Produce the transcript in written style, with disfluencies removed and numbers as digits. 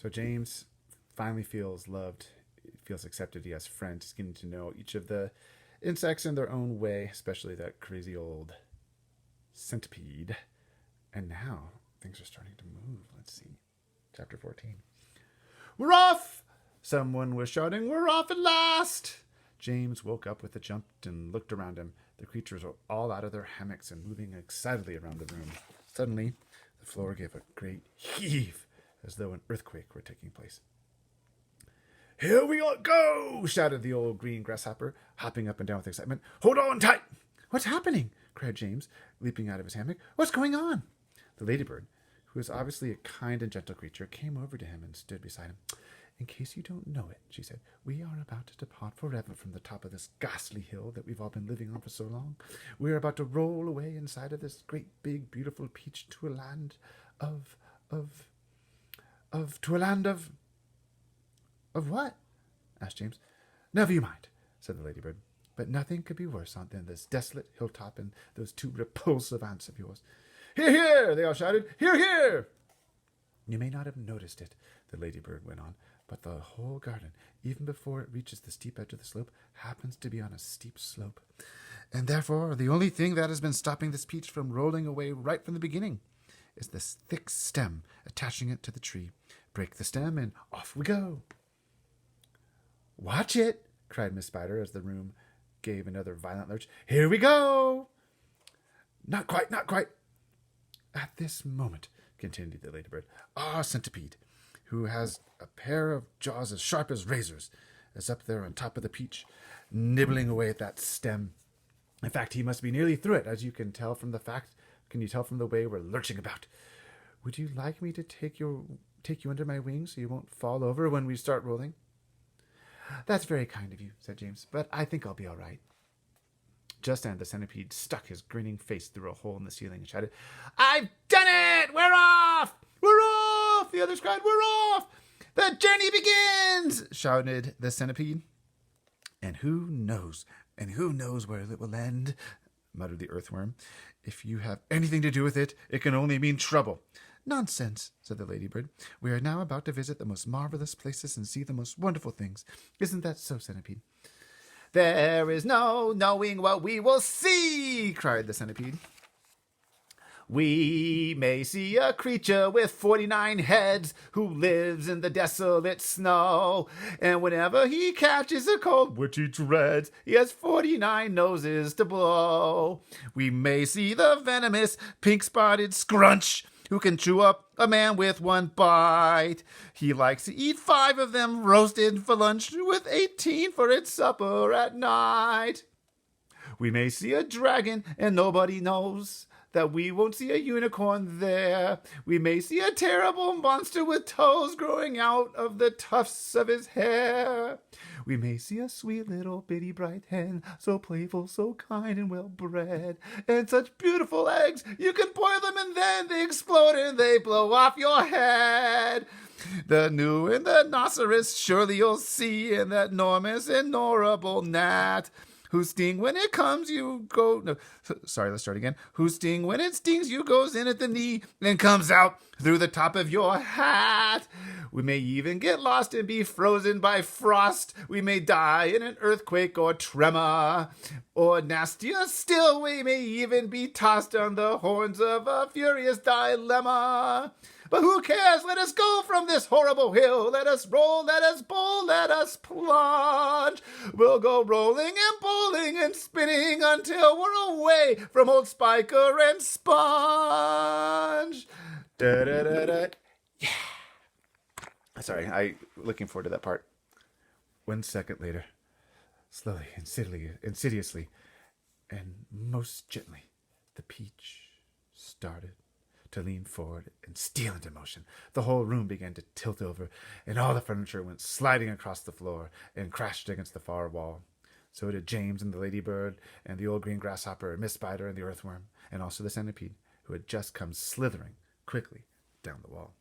So James finally feels loved, feels accepted. He has friends. He's getting to know each of the insects in their own way, especially that crazy old centipede. And now things are starting to move. Let's see. Chapter 14. We're off! Someone was shouting, we're off at last! James woke up with a jump and looked around him. The creatures were all out of their hammocks and moving excitedly around the room. Suddenly, the floor gave a great heave, as though an earthquake were taking place. Here we go! Shouted the old green grasshopper, hopping up and down with excitement. Hold on tight! What's happening? Cried James, leaping out of his hammock. What's going on? The ladybird, who was obviously a kind and gentle creature, came over to him and stood beside him. In case you don't know it, she said, we are about to depart forever from the top of this ghastly hill that we've all been living on for so long. We are about to roll away inside of this great, big, beautiful peach to a land to a land of what? Asked James. Never you mind, said the ladybird. But nothing could be worse than this desolate hilltop and those two repulsive aunts of yours. Hear, hear! They all shouted. Hear, hear! You may not have noticed it, the ladybird went on, but the whole garden, even before it reaches the steep edge of the slope, happens to be on a steep slope. And therefore, the only thing that has been stopping this peach from rolling away right from the beginning is this thick stem attaching it to the tree. Break the stem and off we go. Watch it, cried Miss Spider as the room gave another violent lurch. Here we go. Not quite, not quite. At this moment, continued the ladybird, our centipede, who has a pair of jaws as sharp as razors, is up there on top of the peach, nibbling away at that stem. In fact, he must be nearly through it, as you can tell from the fact. Can you tell from the way we're lurching about? Would you like me to take you under my wings so you won't fall over when we start rolling? That's very kind of you, said James, but I think I'll be all right. Just then, the centipede stuck his grinning face through a hole in the ceiling and shouted, I've done it! We're off! We're off! The others cried, We're off! The journey begins! Shouted the centipede. And who knows where it will end, muttered the earthworm. If you have anything to do with it, it can only mean trouble. Nonsense, said the ladybird. We are now about to visit the most marvelous places and see the most wonderful things. Isn't that so, centipede? There is no knowing what we will see, cried the centipede. We may see a creature with 49 heads who lives in the desolate snow, and whenever he catches a cold, which he dreads, he has 49 noses to blow. We may see the venomous pink-spotted scrunch, who can chew up a man with one bite. He likes to eat 5 of them roasted for lunch, with 18 for its supper at night. We may see a dragon, and nobody knows that we won't see a unicorn there. We may see a terrible monster with toes growing out of the tufts of his hair. We may see a sweet little bitty bright hen, so playful, so kind and well-bred, and such beautiful eggs, you can boil them and then they explode and they blow off your head. The new and the rhinoceros surely you'll see, and that enormous and horrible gnat, whose sting when it comes you go... No, sorry, let's start again. Whose sting when it stings you goes in at the knee and comes out through the top of your hat. We may even get lost and be frozen by frost. We may die in an earthquake or tremor. Or nastier still, we may even be tossed on the horns of a furious dilemma. But who cares? Let us go from this horrible hill. Let us roll, let us bowl, let us plunge. We'll go rolling and bowling and spinning until we're away from old Spiker and Sponge. Da-da-da-da. Yeah. Sorry, I looking forward to that part. 1 second later, slowly, insidiously, and most gently, the peach started to lean forward and steal into motion. The whole room began to tilt over, and all the furniture went sliding across the floor and crashed against the far wall. So did James and the ladybird and the old green grasshopper and Miss Spider and the earthworm, and also the centipede, who had just come slithering quickly down the wall.